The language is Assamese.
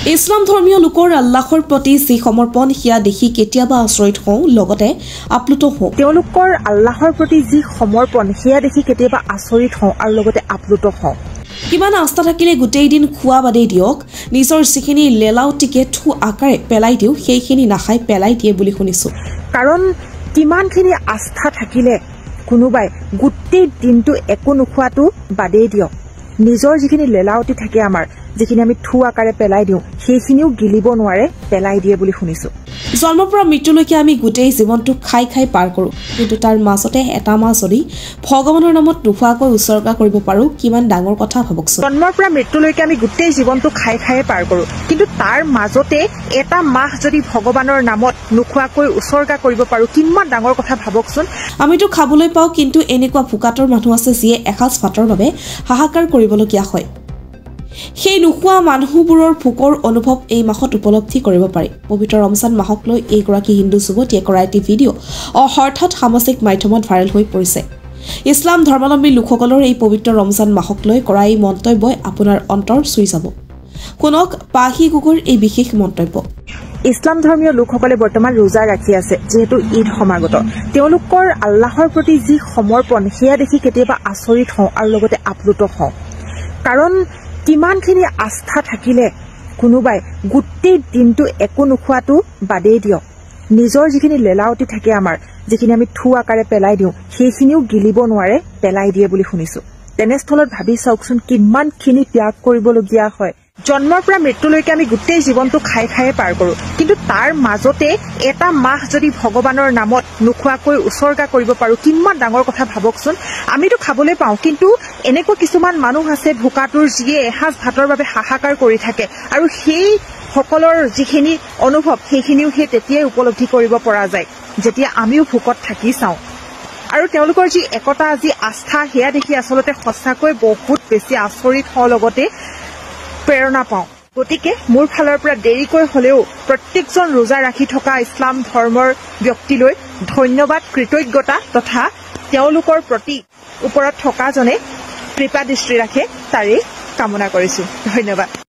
ইছলাম ধৰ্মীয় লোকৰ আল্লাহৰ প্ৰতি যি সমৰ্পণ হিয়া দেখি কেতিয়াবা আচৰিত হওঁ লগতে আপ্লুত হওঁ তেওঁলোকৰ আল্লাহৰ প্ৰতি যি সমৰ্পণ হিয়া দেখি কেতিয়াবা আচৰিত হওঁ আৰু লগতে আপ্লুত হওঁ কিমান আস্থা থাকিলে গোটেই দিন খোৱা বাদেই দিয়ক নিজৰ যিখিনি লেলাউটিকে থু আকাৰে পেলাই দিও সেইখিনি নাখাই পেলাই দিয়ে বুলি শুনিছো কাৰণ কিমানখিনি আস্থা থাকিলে কোনোবাই গোটেই দিনটো একো নোখোৱাটো বাদেই দিয়ক নিজৰ যিখিনি লেলাউটি থাকে আমাৰ যিখিনি আমি থু আকাৰে পেলাই দিও সেইখিনিও গিলিব নোৱাৰে পেলাই দিয়ে বুলি শুনিছো জন্মৰ পৰা মৃত্যুলৈকে আমি গোটেই জীৱনটো খাই খাই পাৰ কৰো কিন্তু তাৰ মাজতে এটা মাহ যদি ভগৱানৰ নামত নোখোৱাকৈ উৎসৰ্গা কৰিব পাৰো কিমান ডাঙৰ কথা ভাবকচোন জন্মৰ পৰা মৃত্যুলৈকে আমি গোটেই জীৱনটো খাই খাই পাৰ কৰো কিন্তু তাৰ মাজতে এটা মাহ যদি ভগৱানৰ নামত নোখোৱাকৈ উৎসৰ্গা কৰিব পাৰো কিমান ডাঙৰ কথা ভাবকচোন আমিতো খাবলৈ পাও কিন্তু এনেকুৱা ভোকাতৰ মানুহ আছে যিয়ে এসাজ ভাতৰ বাবে হাহাকাৰ কৰিবলগীয়া হয় সেই নোখোৱা মানুহবোৰৰ ভোকৰ অনুভৱ এই মাহত উপলব্ধি কৰিব পাৰি পবিত্ৰ ৰমজান মাহক লৈ এইগৰাকী হিন্দু যুৱতীয়ে কৰা এটি ভিডিঅ' হঠাৎ সামাজিক মাধ্যমত ভাইৰেল হৈ পৰিছে ইছলাম ধৰ্মাৱলম্বী লোকসকলৰ এই পবিত্ৰ ৰমজান মাহক লৈ কৰা এই মন্তব্যই আপোনাৰ অন্তৰ চুই যাব কোনক পাহি গুগুৰ এই বিশেষ মন্তব্য ইছলাম ধৰ্মীয় লোকসকলে বৰ্তমান ৰোজা ৰাখি আছে যেহেতু ঈদ সমাগত তেওঁলোকৰ আল্লাহৰ প্ৰতি যি সমৰ্পণ হিয়া দেখি কেতিয়াবা আচৰিত হওঁ আৰু লগতে আপ্লুত হওঁ কাৰণ কিমানখিনি আস্থা থাকিলে কোনোবাই গোটেই দিনটো একো নোখোৱাটো বাদেই দিয়ক নিজৰ যিখিনি লেলাউটি থাকে আমাৰ যিখিনি আমি থু আকাৰে পেলাই দিও সেইখিনিও গিলিব নোৱাৰে পেলাই দিয়ে বুলি শুনিছো তেনেস্থলত ভাবি চাওকচোন কিমানখিনি ত্যাগ কৰিবলগীয়া হয় জন্মৰ পৰা মৃত্যুলৈকে আমি গোটেই জীৱনটো খাই খাই পাৰ কৰো কিন্তু তাৰ মাজতে এটা মাহ যদি ভগৱানৰ নামত নোখোৱাকৈ উৎসৰ্গা কৰিব পাৰো কিমান ডাঙৰ কথা ভাবকচোন আমিতো খাবলৈ পাওঁ কিন্তু এনেকুৱা কিছুমান মানুহ আছে ভোকাটোৰ যিয়ে এসাজ ভাতৰ বাবে হাহাকাৰ কৰি থাকে আৰু সেই সকলৰ যিখিনি অনুভৱ সেইখিনিও সেই তেতিয়াই উপলব্ধি কৰিব পৰা যায় যেতিয়া আমিও ভোকত থাকি চাওঁ আৰু তেওঁলোকৰ যি একতা যি আস্থা সেয়া দেখি আচলতে সঁচাকৈ বহুত বেছি আচৰিত হওঁ লগতে প্ৰেৰণা পাওঁ গতিকে মোৰ ফালৰ পৰা দেৰিকৈ হলেও প্ৰত্যেকজন ৰোজা ৰাখি থকা ইছলাম ধৰ্মৰ ব্যক্তিলৈ ধন্যবাদ কৃতজ্ঞতা তথা তেওঁলোকৰ প্ৰতি ওপৰত থকাজনে কৃপা দৃষ্টি ৰাখে তাৰে কামনা কৰিছো ধন্যবাদ